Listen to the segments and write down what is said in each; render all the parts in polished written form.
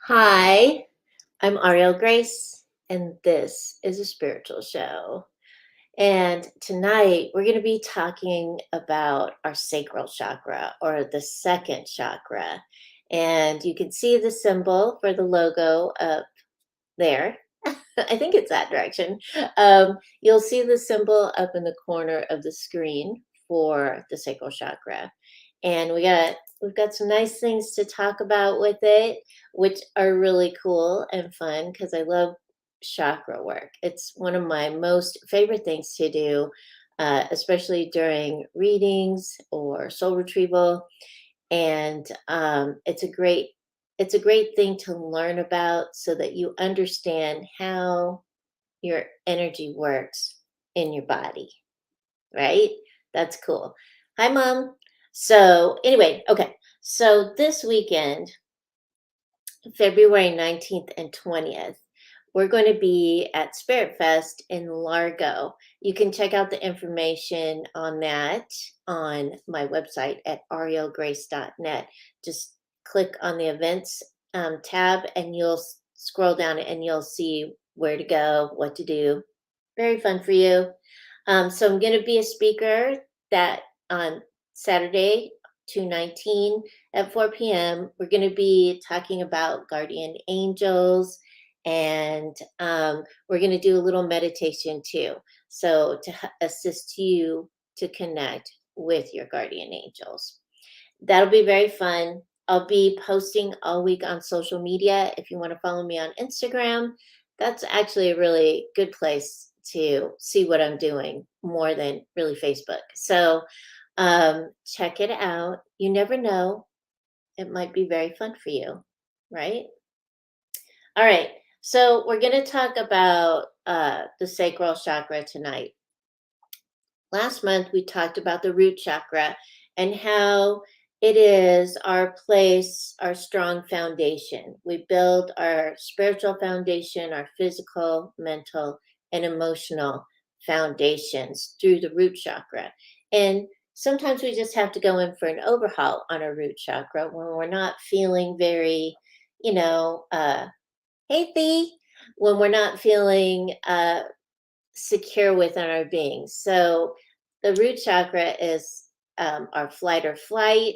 Hi, I'm aurielgrace, and this is a spiritual show. And tonight we're going to be talking about our sacral chakra or the second chakra. And you can see the symbol for the logo up there. I think it's that direction. You'll see the symbol up in the corner of the screen for the sacral chakra. And we've got some nice things to talk about with it, which are really cool and fun because I love chakra work. It's one of my most favorite things to do, especially during readings or soul retrieval. And it's a great thing to learn about so that you understand how your energy works in your body, right? That's cool. Hi, Mom. So, anyway, okay. So, this weekend, February 19th and 20th, we're going to be at Spirit Fest in Largo. You can check out the information on that on my website at aurielgrace.net. Just click on the events tab and you'll scroll down and you'll see where to go, what to do. Very fun for you. So I'm going to be a speaker that on Saturday, 2/19 at 4 p.m. We're going to be talking about guardian angels, and we're going to do a little meditation too. So to assist you to connect with your guardian angels. That'll be very fun. I'll be posting all week on social media. If you want to follow me on Instagram, that's actually a really good place to see what I'm doing more than really Facebook. So check it out. You never know. It might be very fun for you, right? All right. So we're going to talk about the sacral chakra tonight. Last month, we talked about the root chakra and how it is our place, our strong foundation. We build our spiritual foundation, our physical, mental, and emotional foundations through the root chakra. And sometimes we just have to go in for an overhaul on our root chakra when we're not feeling very, you know, hey, Thee, when we're not feeling secure within our being. So the root chakra is our flight or flight,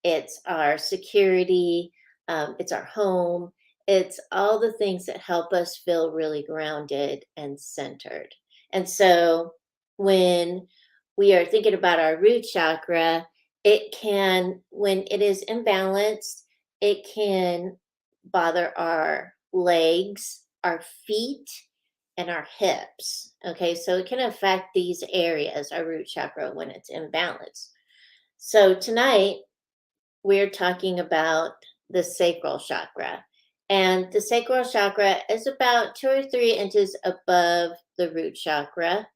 it's our security, it's our home, it's all the things that help us feel really grounded and centered. And so when we are thinking about our root chakra, it can, when it is imbalanced, it can bother our legs, our feet, and our hips. Okay, so it can affect these areas, our root chakra, when it's imbalanced. So tonight we're talking about the sacral chakra. And the sacral chakra is about 2 or 3 inches above the root chakra.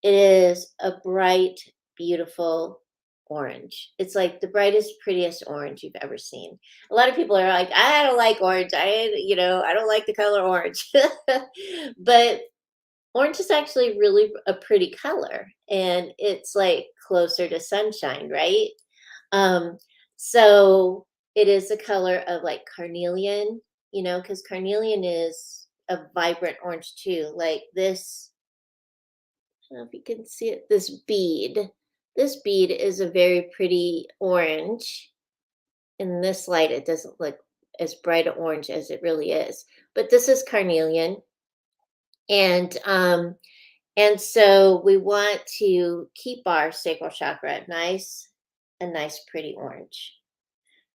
It is a bright, beautiful orange. It's like the brightest, prettiest orange you've ever seen. A lot of people are like, I don't like orange. I don't like the color orange. But orange is actually really a pretty color, and it's like closer to sunshine, right? Um, so it is the color of like carnelian, because carnelian is a vibrant orange too. Like this, I don't know if you can see it, this bead. This bead is a very pretty orange. In this light, it doesn't look as bright an orange as it really is. But this is carnelian. And so we want to keep our sacral chakra a nice, pretty orange.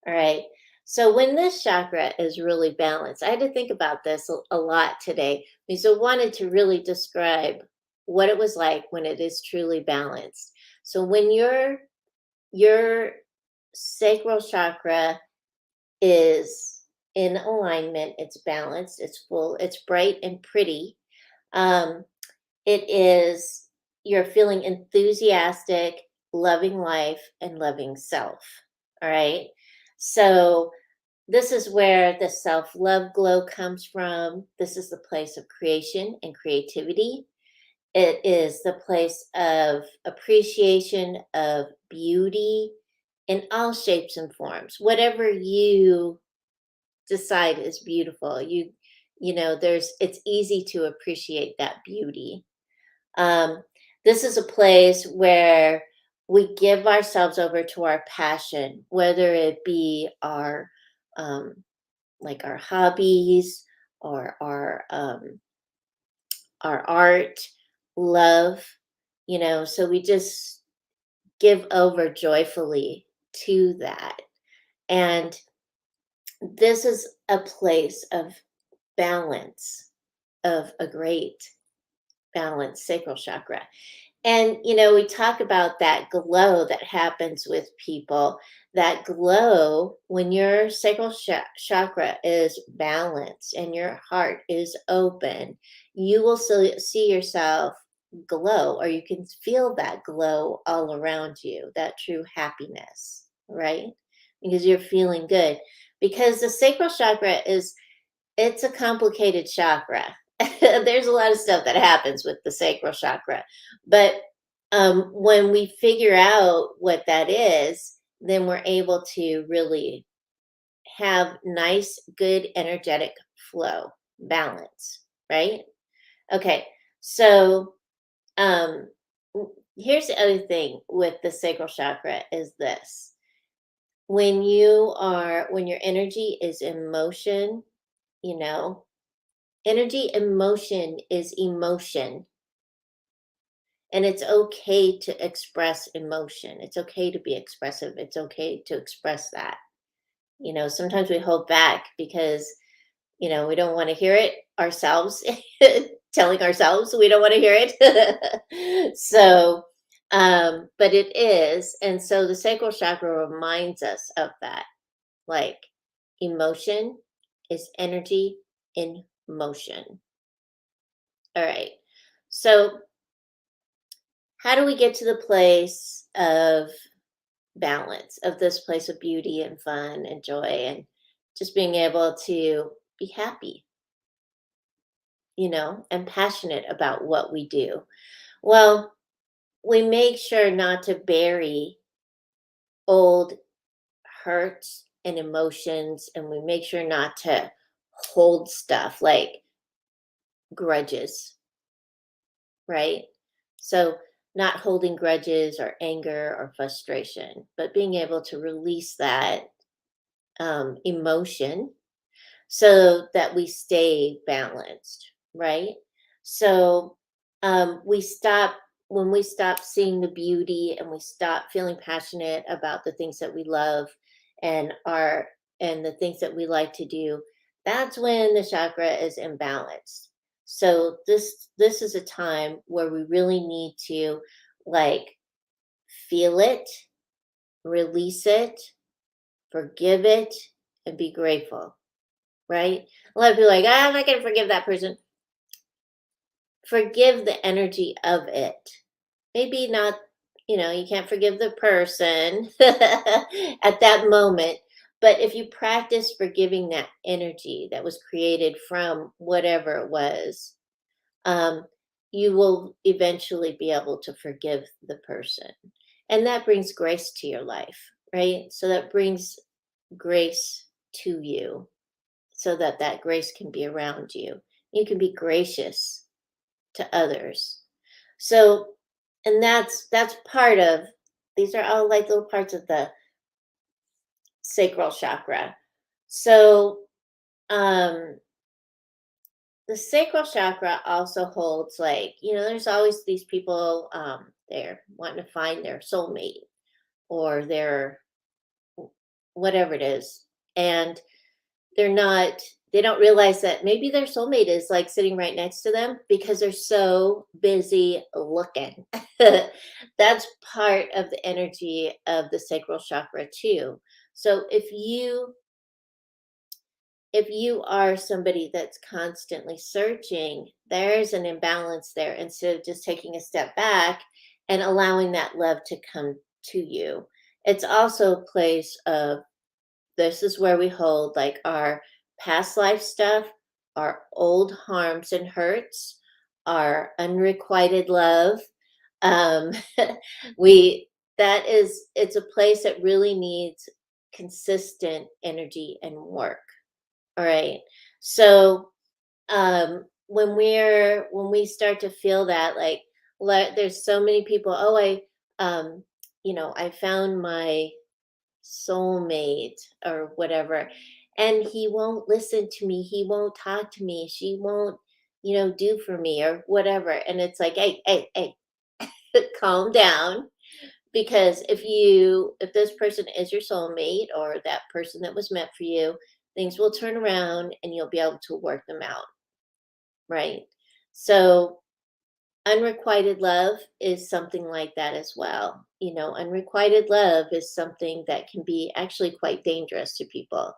All right. So when this chakra is really balanced, I had to think about this a lot today because I wanted to really describe what it was like when it is truly balanced. So when your sacral chakra is in alignment, it's balanced, it's full, it's bright and pretty. Um, It is you're feeling enthusiastic, loving life, and loving self. All right. So, this is where the self love glow comes from. This is the place of creation and creativity. It is the place of appreciation of beauty in all shapes and forms. Whatever you decide is beautiful. It's easy to appreciate that beauty. Um, this is a place where we give ourselves over to our passion, whether it be um, our hobbies or our art, love. So we just give over joyfully to that. And this is a place of balance, of a great balance, sacral chakra. And, we talk about that glow that happens with people. That glow, when your sacral chakra is balanced and your heart is open, you will see yourself glow, or you can feel that glow all around you, that true happiness, right? Because you're feeling good. Because the sacral chakra it's a complicated chakra. There's a lot of stuff that happens with the sacral chakra. But when we figure out what that is, then we're able to really have nice, good, energetic flow, balance, right? Okay, so um, here's the other thing with the sacral chakra is this. When your energy is in motion, you know, energy in motion is emotion. And it's okay to express emotion. It's okay to be expressive. It's okay to express that. Sometimes we hold back because, we don't want to hear it ourselves, telling ourselves we don't want to hear it. But it is. And so the sacral chakra reminds us of that. Like, emotion is energy in motion. All right. So, how do we get to the place of balance, of this place of beauty and fun and joy and just being able to be happy, and passionate about what we do? Well, we make sure not to bury old hurts and emotions, and we make sure not to hold stuff like grudges, right? So, not holding grudges or anger or frustration, but being able to release that emotion so that we stay balanced, right? So we stop when we stop seeing the beauty and we stop feeling passionate about the things that we love and are and the things that we like to do. That's when the chakra is imbalanced. So this is a time where we really need to like feel it, release it, forgive it, and be grateful, right? A lot of people are like, I'm not going to forgive that person. Forgive the energy of it. Maybe not, you can't forgive the person at that moment. But if you practice forgiving that energy that was created from whatever it was, um, you will eventually be able to forgive the person. And that brings grace to your life, right? So that brings grace to you so that that grace can be around you. You can be gracious to others. So, and that's part of these are all like little parts of the sacral chakra. So, um the sacral chakra also holds like, there's always these people they're wanting to find their soulmate or their whatever it is. And they don't realize that maybe their soulmate is like sitting right next to them because they're so busy looking. That's part of the energy of the sacral chakra too. So if you are somebody that's constantly searching, there's an imbalance there instead of just taking a step back and allowing that love to come to you. It's also a place of this is where we hold like our past life stuff, our old harms and hurts, our unrequited love. Um, it's a place that really needs consistent energy and work. All right. So when we start to feel that, like there's so many people, oh, um I found my soulmate or whatever, and he won't listen to me, he won't talk to me, she won't do for me or whatever, and it's like, hey, hey, hey, calm down, because if this person is your soulmate or that person that was meant for you, things will turn around and you'll be able to work them out, right? So unrequited love is something like that as well. Unrequited love is something that can be actually quite dangerous to people.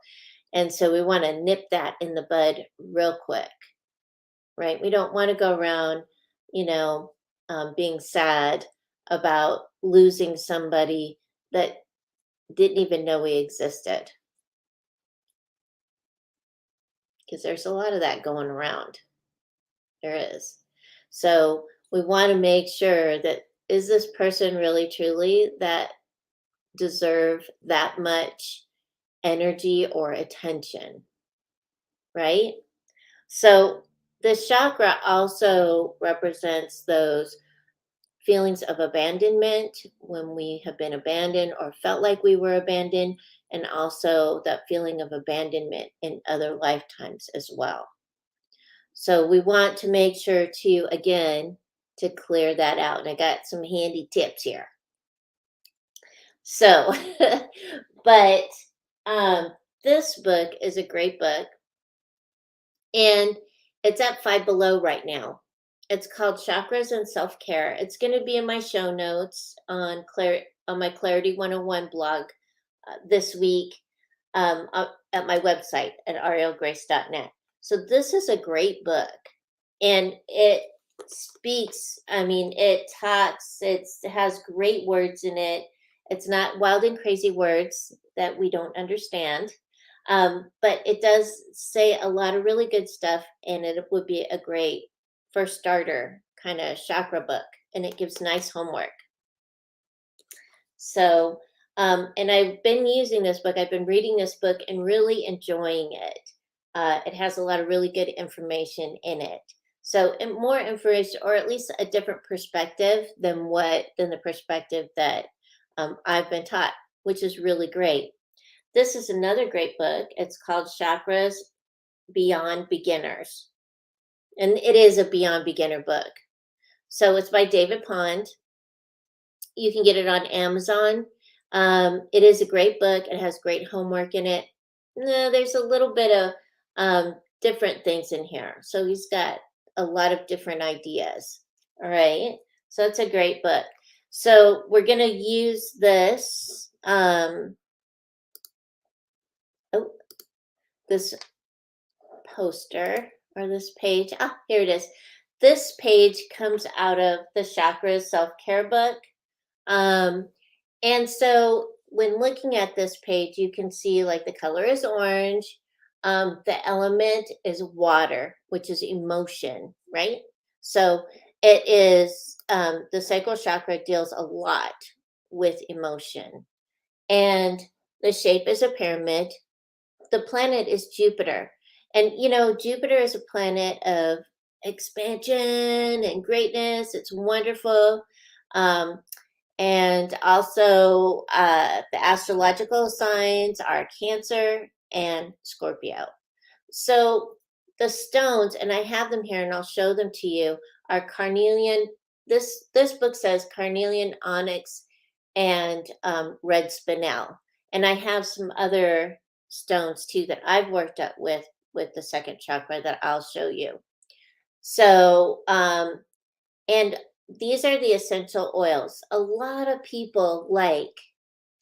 And so we want to nip that in the bud real quick, right? We don't want to go around, you know, being sad about losing somebody that didn't even know we existed, because there's a lot of that going around. There is. So we want to make sure that, is this person really truly that deserve that much energy or attention, right? So the chakra also represents those feelings of abandonment when we have been abandoned or felt like we were abandoned, and also that feeling of abandonment in other lifetimes as well. So we want to make sure to, again, to clear that out. And I got some handy tips here. So, but um, this book is a great book, and it's at Five Below right now. It's called Chakras and Self-Care. It's going to be in my show notes on my Clarity 101 blog this week, at my website at aurielgrace.net. So this is a great book, and it speaks. I mean, it talks. It has great words in it. It's not wild and crazy words that we don't understand, but it does say a lot of really good stuff, and it would be a great first starter kind of chakra book, and it gives nice homework. So, and I've been using this book, I've been reading this book and really enjoying it. It has a lot of really good information in it. So, and more information, or at least a different perspective than the perspective that I've been taught, which is really great. This is another great book. It's called Chakras Beyond Beginners, and it is a Beyond Beginner book. So it's by David Pond. You can get it on Amazon. It is a great book. It has great homework in it. No, there's a little bit of different things in here. So he's got a lot of different ideas. All right. So it's a great book. So we're going to use this, this poster or this page. Ah, here it is. This page comes out of the Chakras Self-Care book. And so when looking at this page, you can see like the color is orange. The element is water, which is emotion, right? So it is, the sacral chakra deals a lot with emotion. And the shape is a pyramid. The planet is Jupiter. And, Jupiter is a planet of expansion and greatness. It's wonderful. Um, and also, the astrological signs are Cancer and Scorpio. So the stones, and I have them here and I'll show them to you, are carnelian. This book says carnelian, onyx, and red spinel. And I have some other stones too that I've worked up with the second chakra that I'll show you. So, and these are the essential oils. A lot of people like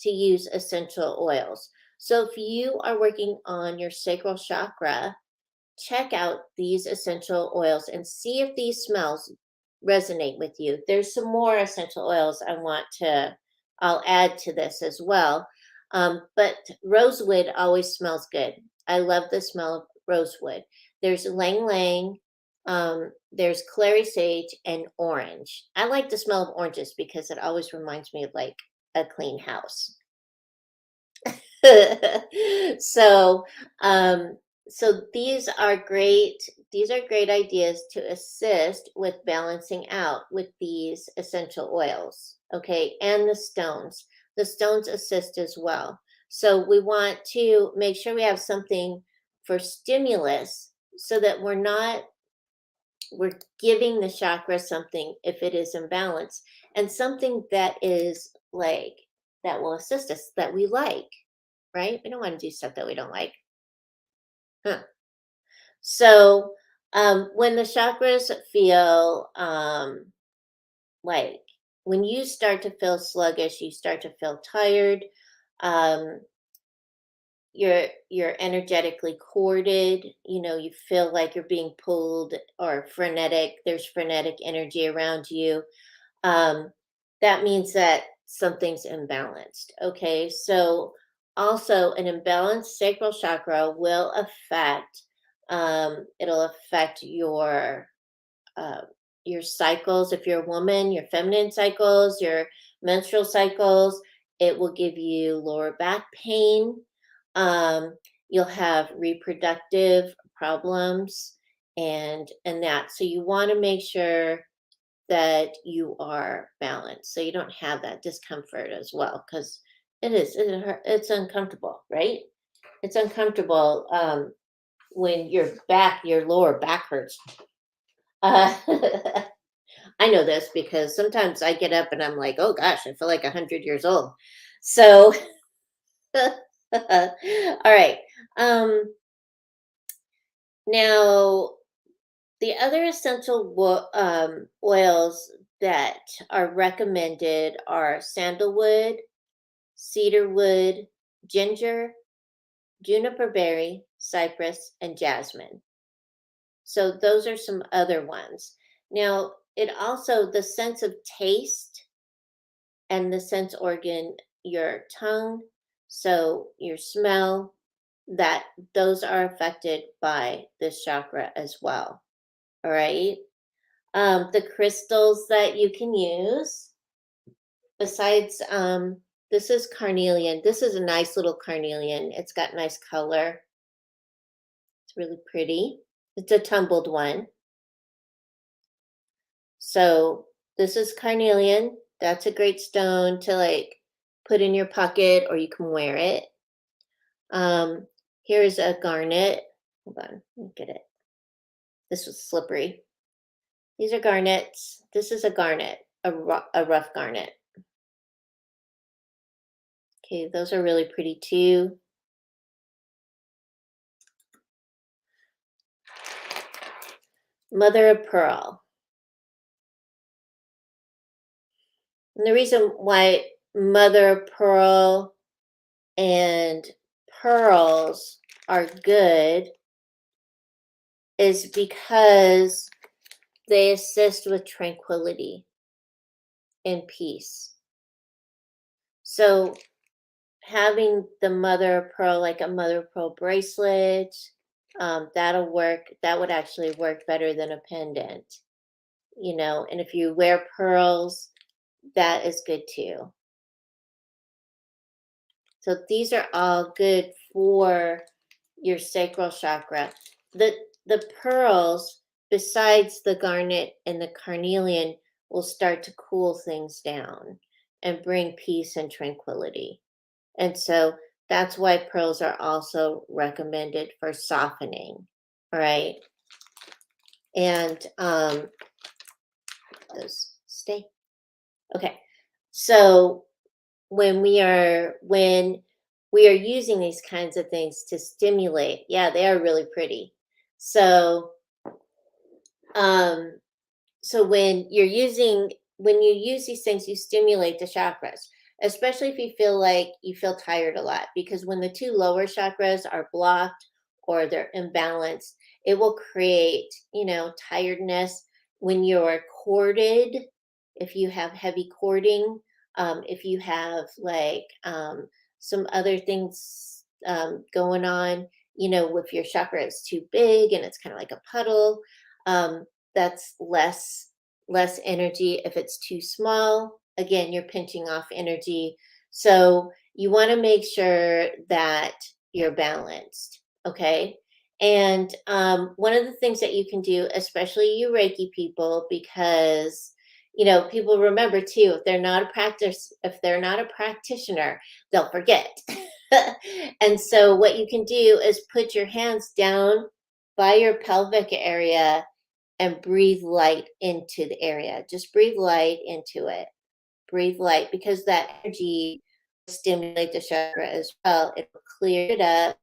to use essential oils. So if you are working on your sacral chakra, check out these essential oils and see if these smells resonate with you. There's some more essential oils I'll add to this as well. But rosewood always smells good. I love the smell of rosewood. There's lang lang, there's clary sage, and orange. I like the smell of oranges because it always reminds me of like a clean house. So, So these are great ideas to assist with balancing out with these essential oils, okay? And the stones. The stones assist as well. So we want to make sure we have something for stimulus so that we're giving the chakra something if it is imbalanced, and something that is like that will assist us, that we like, right? We don't want to do stuff that we don't like. Huh. So when the chakras feel like when you start to feel sluggish, you start to feel tired, um, you're energetically corded, you feel like you're being pulled or frenetic, there's frenetic energy around you. um, that means that something's imbalanced. Okay, so also an imbalanced sacral chakra will affect it'll affect uh, your cycles. If you're a woman, your feminine cycles, your menstrual cycles. It will give you lower back pain. You'll have reproductive problems and that. So you want to make sure that you are balanced so you don't have that discomfort as well, because it's uncomfortable, right? It's uncomfortable when your lower back hurts. uh, I know this because sometimes I get up and I'm like, oh gosh, I feel like 100 years old. So all right. um Now, the other essential oils that are recommended are sandalwood, cedarwood, ginger, juniper berry, cypress, and jasmine. So those are some other ones. Now, it also, the sense of taste and the sense organ, your tongue, so your smell, that those are affected by this chakra as well. All right. The crystals that you can use besides this is carnelian. This is a nice little carnelian. It's got nice color. It's really pretty. It's a tumbled one. So this is carnelian. That's a great stone to like put in your pocket, or you can wear it. Here's a garnet. Hold on, let me get it. This was slippery. These are garnets. This is a garnet, a rough garnet. Okay, those are really pretty too. Mother of pearl. And the reason why mother of pearl and pearls are good is because they assist with tranquility and peace. So having the mother of pearl, like a mother of pearl bracelet, that'll work. That would actually work better than a pendant, And if you wear pearls, that is good too. So these are all good for your sacral chakra. The pearls, besides the garnet and the carnelian, will start to cool things down and bring peace and tranquility. And so that's why pearls are also recommended for softening. All right. And those stay. Okay. So when we are using these kinds of things to stimulate, yeah, they are really pretty. So um so when you use these things, you stimulate the chakras, especially if you feel tired a lot, because when the two lower chakras are blocked or they're imbalanced, it will create, tiredness. When you're corded, if you have heavy cording, if you have like some other things going on, if your chakra is too big and it's kind of like a puddle, um, that's less energy. If it's too small, again, you're pinching off energy. So you want to make sure that you're balanced, okay? And one of the things that you can do, especially you Reiki people, because people remember too, if they're not a practitioner, they'll forget. And so what you can do is put your hands down by your pelvic area and breathe light into the area. Just breathe light into it. Breathe light, because that energy will stimulate the chakra as well. It will clear it up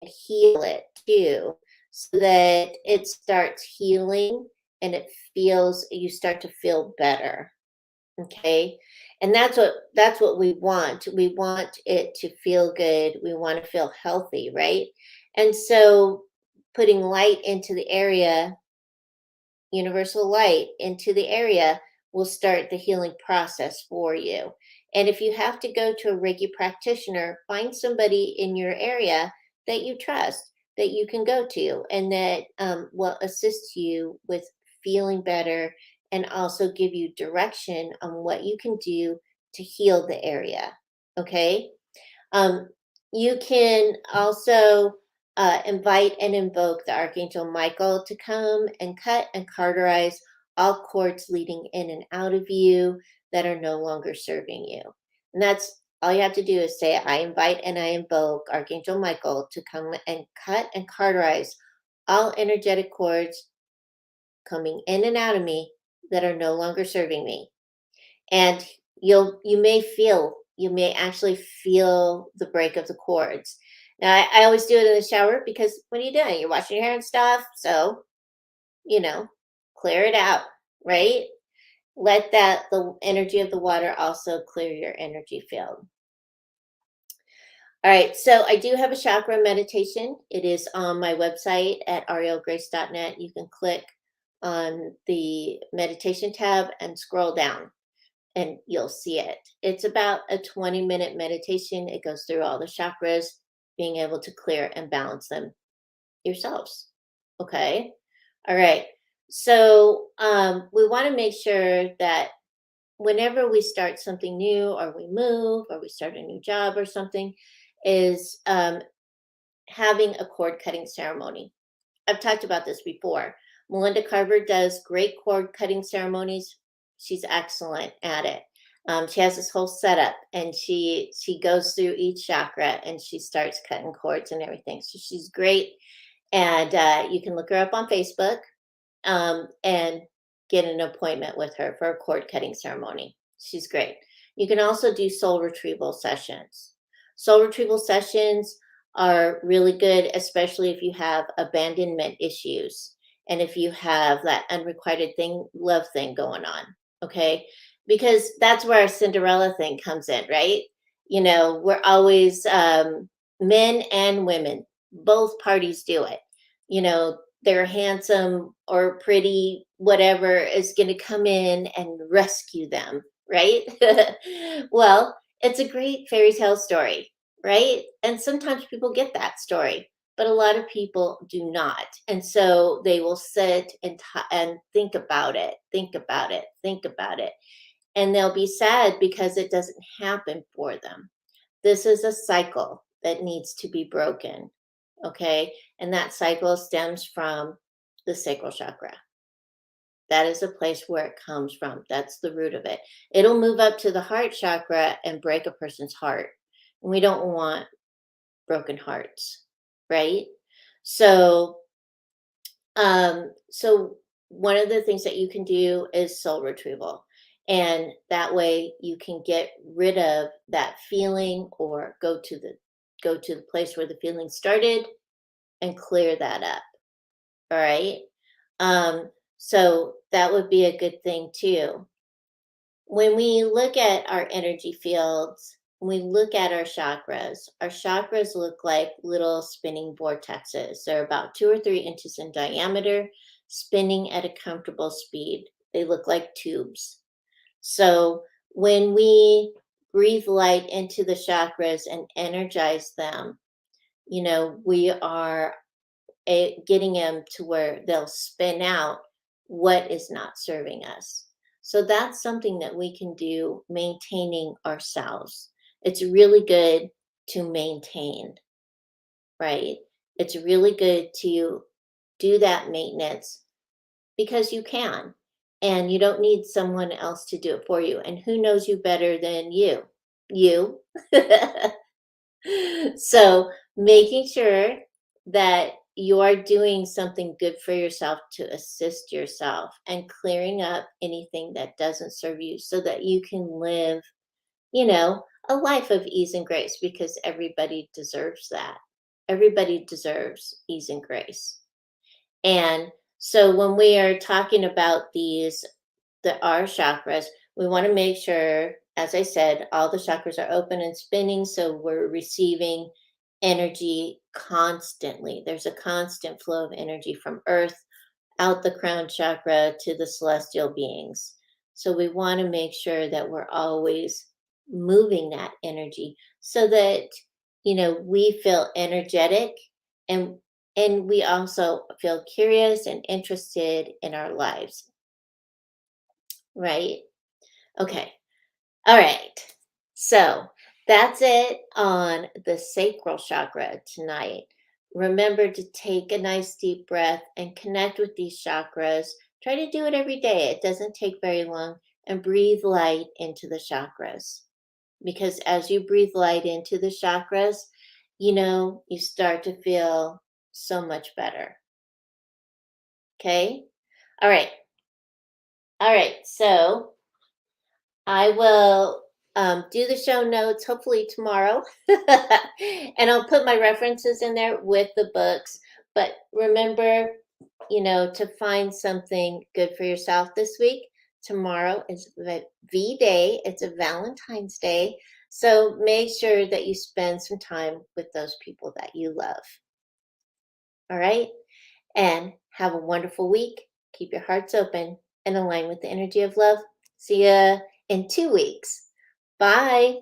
and heal it too, so that it starts healing and you start to feel better. Okay. And that's what we want. We want it to feel good. We want to feel healthy, right? And so putting light into the area, universal light into the area, will start the healing process for you. And if you have to go to a Reiki practitioner, find somebody in your area that you trust, that you can go to, and that will assist you with feeling better and also give you direction on what you can do to heal the area. Okay. Um, you can also invite and invoke the Archangel Michael to come and cut and cauterize all cords leading in and out of you that are no longer serving you. And that's all you have to do is say, I invite and I invoke Archangel Michael to come and cut and cauterize all energetic cords coming in and out of me that are no longer serving me. And you may actually feel the break of the cords. Now I always do it in the shower, because what are you doing? You're washing your hair and stuff. So, you know, clear it out, right? Let the energy of the water also clear your energy field. All right, so I do have a chakra meditation. It is on my website at aurielgrace.net. You can click on the meditation tab and scroll down, and you'll see it. It's about a 20-minute meditation. It goes through all the chakras, being able to clear and balance them yourselves. Okay. All right. So we want to make sure that whenever we start something new, or we move, or we start a new job or something, is having a cord cutting ceremony. I've talked about this before. Melinda Carver does great cord cutting ceremonies. She's excellent at it. She has this whole setup, and she goes through each chakra and she starts cutting cords and everything. So she's great, and you can look her up on Facebook and get an appointment with her for a cord cutting ceremony. She's great. You can also do soul retrieval sessions. Soul retrieval sessions are really good, especially if you have abandonment issues and if you have that unrequited love thing going on. Okay. Because that's where our Cinderella thing comes in, right? We're always men and women, both parties do it. They're handsome or pretty, whatever, is going to come in and rescue them, right? Well, it's a great fairy tale story, right? And sometimes people get that story, but a lot of people do not. And so they will sit and think about it, think about it, think about it. And they'll be sad because it doesn't happen for them. This is a cycle that needs to be broken. Okay. And that cycle stems from the sacral chakra. That is a place where it comes from. That's the root of it. It'll move up to the heart chakra and break a person's heart. And we don't want broken hearts, right? So, so one of the things that you can do is soul retrieval. And that way you can get rid of that feeling, or go to the place where the feeling started and clear that up. All right. So that would be a good thing too. When we look at our energy fields, when we look at our chakras look like little spinning vortexes. They're about 2 or 3 inches in diameter, spinning at a comfortable speed. They look like tubes. So when we breathe light into the chakras and energize them, we are getting them to where they'll spin out what is not serving us. So that's something that we can do, maintaining ourselves. It's really good to maintain, right? It's really good to do that maintenance because you can. And you don't need someone else to do it for you. And who knows you better than you? You. So, making sure that you are doing something good for yourself to assist yourself and clearing up anything that doesn't serve you so that you can live, a life of ease and grace because everybody deserves that. Everybody deserves ease and grace. And so when we are talking about our chakras, we want to make sure, as I said, all the chakras are open and spinning, so we're receiving energy constantly. There's a constant flow of energy from Earth out the crown chakra to the celestial beings. So we want to make sure that we're always moving that energy so that we feel energetic and we also feel curious and interested in our lives, right? Okay. All right. So that's it on the sacral chakra tonight. Remember to take a nice deep breath and connect with these chakras. Try to do it every day. It doesn't take very long. And breathe light into the chakras. Because as you breathe light into the chakras, you start to feel so much better. Okay? All right. All right. So I will do the show notes hopefully tomorrow. And I'll put my references in there with the books. But remember, to find something good for yourself this week. Tomorrow is the V Day, it's a Valentine's Day. So make sure that you spend some time with those people that you love. All right? And have a wonderful week. Keep your hearts open and align with the energy of love. See ya in 2 weeks. Bye.